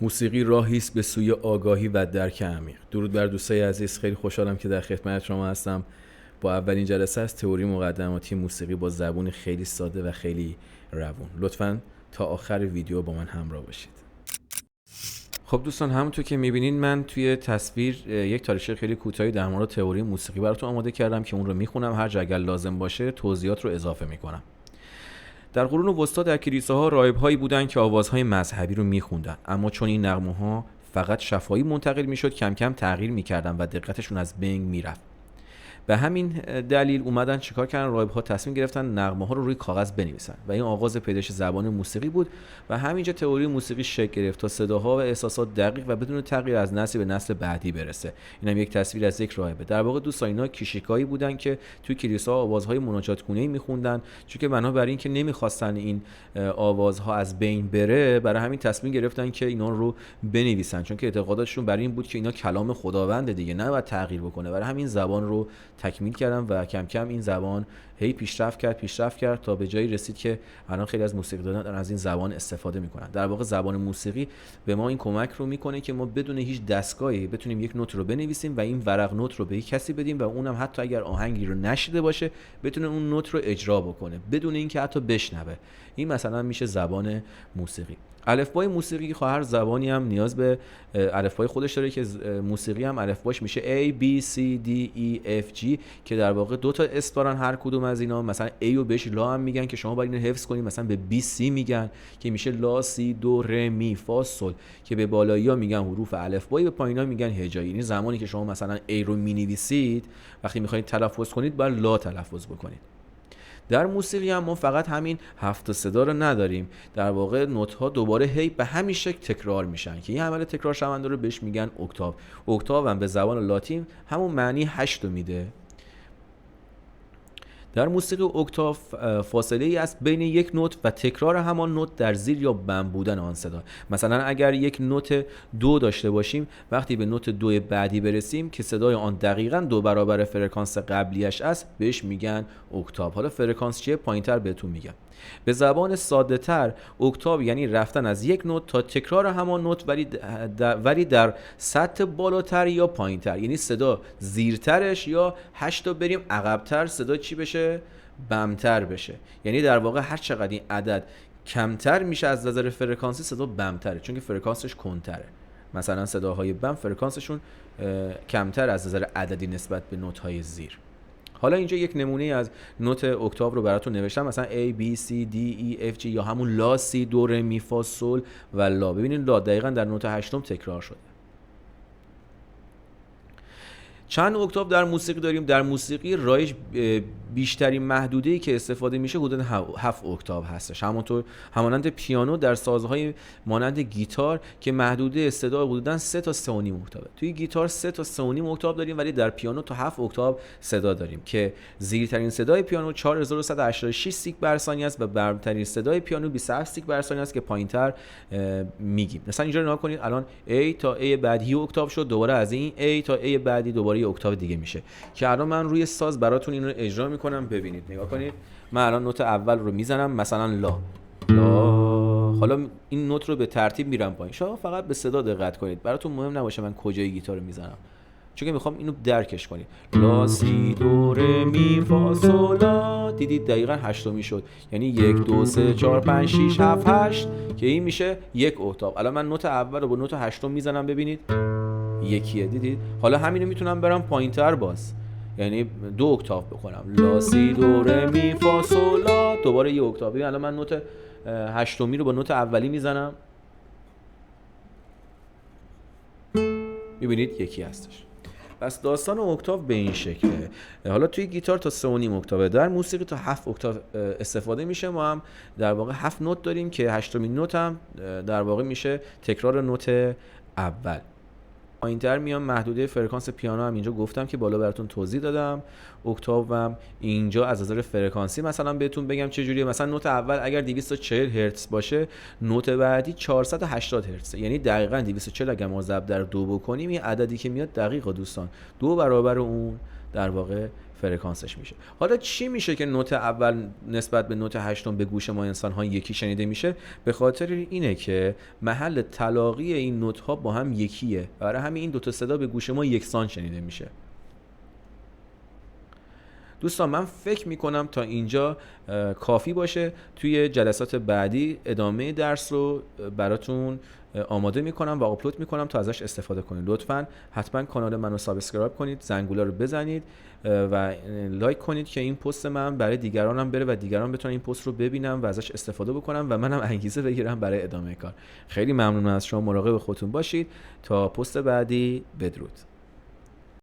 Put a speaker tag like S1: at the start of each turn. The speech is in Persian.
S1: موسیقی راهی است به سوی آگاهی و درک عمیق. درود بر دوستای عزیز، خیلی خوشحالم که در خدمت شما هستم با اولین جلسه از تئوری مقدماتی موسیقی با زبون خیلی ساده و خیلی روون. لطفاً تا آخر ویدیو با من همراه باشید. خب دوستان، همونطور که میبینید من توی تصویر یک تاریخچه خیلی کوتاهی در مورد تئوری موسیقی براتون آماده کردم که اون رو میخونم، هر جا اگر لازم باشه توضیحات رو اضافه میکنم. در قرون وسطا در کلیساها راهب‌هایی بودند که آوازهای مذهبی رو می‌خوندن، اما چون این نغمه‌ها فقط شفاهی منتقل می‌شد کم کم تغییر می‌کردن و دقتشون از بین می‌رفت. به همین دلیل اومدن چیکار کردن؟ راهب‌ها تصمیم گرفتن نغمه‌ها رو روی کاغذ بنویسن و این آغاز پیدایش زبان موسیقی بود و همینجا تئوری موسیقی شکل گرفت تا صداها و احساسات دقیق و بدون تغییر از نسل به نسل بعدی برسه. اینم یک تصویر از یک راهبه. در واقع دوستان اینا کشیکایی بودن که توی کلیسا آوازهای مناجاتگونه‌ای می‌خوندن، چون که بنابراین اینکه نمی‌خواستن این آوازها از بین بره، برای همین تصمیم گرفتن که اینا رو بنویسن، چون که اعتقاداتشون بر این بود که اینا کلام خداوند دیگه، نباید تغییر بکنه. برای همین زبان رو تکمیل کردن و کم کم این زبان هی پیشرفت کرد تا به جایی رسید که الان خیلی از موسیقیدانان دارن از این زبان استفاده میکنن. در واقع زبان موسیقی به ما این کمک رو میکنه که ما بدون هیچ دستگاهی بتونیم یک نوت رو بنویسیم و این ورق نوت رو به یک کسی بدیم و اونم حتی اگر آهنگی رو نشیده باشه بتونه اون نوت رو اجرا بکنه بدون اینکه حتی بشنوه. این مثلا میشه زبان موسیقی. الفبای موسیقی هر زبانی هم نیاز به الفبای خودش داره که موسیقی هم الفباش میشه A B C D E F G که در واقع دو تا اسم دارن هر کدوم از اینا. مثلا A رو بهش لا هم میگن که شما باید اینو حفظ کنید، مثلا به B C میگن که میشه لا سی دو ر می فا سل که به بالایی‌ها میگن حروف الفبایی، به پایین‌ها میگن هجایی. یعنی زمانی که شما مثلا A رو مینویسید وقتی میخواید تلفظ کنید باید لا تلفظ بکنید. در موسیقی هم ما فقط همین 7 صدا رو نداریم، در واقع نوت ها دوباره هی به همین شکل تکرار میشن که این عمل تکرار شونده رو بهش میگن اکتاو. اکتاو هم به زبان لاتین همون معنی 8 رو میده. در موسیقی اکتاو فاصله ای است بین یک نوت و تکرار همان نوت در زیر یا بم بودن آن صدا. مثلا اگر یک نوت دو داشته باشیم، وقتی به نوت دو بعدی برسیم که صدای آن دقیقاً 2 برابر فرکانس قبلیش است بهش میگن اکتاو. حالا فرکانس چیه؟ پایینتر بهتون میگم. به زبان ساده تر اکتاو یعنی رفتن از یک نوت تا تکرار همان نوت ولی در سطح بالاتر یا پایینتر، یعنی صدا زیرترش یا 8 تا بریم عقبتر صدا چی بشه؟ بمتر بشه. یعنی در واقع هر چقدر این عدد کمتر میشه از نظر فرکانسی صدا بمتره، چون که فرکانسش کنتره. مثلا صداهای بم فرکانسشون کمتر از نظر عددی نسبت به نوت‌های زیر. حالا اینجا یک نمونه از نوت اکتاو رو براتون نوشتم، مثلا A B C D E F G یا همون لا سی دو ر می فا سول و لا. ببینید لا دقیقاً در نوت هشتم تکرار شده. چند اکتاو در موسیقی داریم؟ در موسیقی رایج بیشترین محدوده‌ای که استفاده میشه حدود 7 اکتاو هستش. همانند پیانو در سازهای مانند گیتار که محدوده صدا حدوداً 3 تا 3.5 اکتاوه. توی گیتار 3 تا 3.5 اکتاو داریم، ولی در پیانو تا 7 اکتاو صدا داریم که زیرترین صدای پیانو 4186 سیک بر ثانیه است و برترین صدای پیانو 27 سیک بر ثانیه است که پایینتر میگیم. مثلا اینجا نگاه کنید، الان A تا A بعدی اکتاو شد، دوباره از این A تا A بعدی دوباره یه اکتاو دیگه میشه که الان من روی ساز براتون اینو اجرا میکنم. ببینید، نگاه کنید، من الان نوت اول رو میزنم، مثلا لا. حالا این نوت رو به ترتیب میرم پایین. شما فقط به صدا دقت کنید، براتون مهم نباشه من کجای گیتار رو میزنم، چون که میخوام اینو درکش کنید. لا سی دو ر می فا سول لا. دیدید دقیقاً هشتمی شد، یعنی 1 2 3 4 5 6 7 8 که این میشه یک اکتاو. الان من نوت اول رو با نوت هشتم میزنم، ببینید یکیه. دیدید؟ حالا همینو میتونم برم پایینتر باز، یعنی 2 اکتاو بکنم، لا سی دو ر می فا سول لا، دوباره یک اکتاو. ببین الان من نوت هشتمی رو با نوت اولی میزنم، میبینید یکی هستش. پس داستان اکتاو به این شکله. حالا توی گیتار تا 3.5 اکتاوه، در موسیقی تا 7 اکتاو استفاده میشه. ما هم در واقع 7 نوت داریم که هشتمین نوت هم در واقع میشه تکرار نوت اول. پایینتر میام، محدوده فرکانس پیانو هم اینجا گفتم که بالا براتون توضیح دادم. اکتاو هم اینجا از نظر فرکانسی مثلا بهتون بگم چه جوریه. مثلا نوت اول اگر 240 هرتز باشه، نوت بعدی 480 هرتز، یعنی دقیقاً 240 اگر ما ضرب در 2 بکنیم این عددی که میاد دقیقاً دوستان 2 برابر اون در واقع فرکانسش میشه. حالا چی میشه که نوت اول نسبت به نوت هشتم به گوش ما انسان ها یکی شنیده میشه؟ به خاطر اینه که محل تلاقی این نوت ها با هم یکیه، برای همین این دوتا صدا به گوش ما یکسان شنیده میشه. دوستان من فکر میکنم تا اینجا کافی باشه. توی جلسات بعدی ادامه درس رو براتون آماده میکنم و آپلود میکنم تا ازش استفاده کنید. لطفاً حتما کانال منو سابسکرایب کنید، زنگوله رو بزنید و لایک کنید که این پست من برای دیگرانم بره و دیگران بتونن این پست رو ببینن و ازش استفاده بکنن و منم انگیزه بگیرم برای ادامه کار. خیلی ممنونم از شما، مراقب خودتون باشید. تا پست بعدی، بدرود.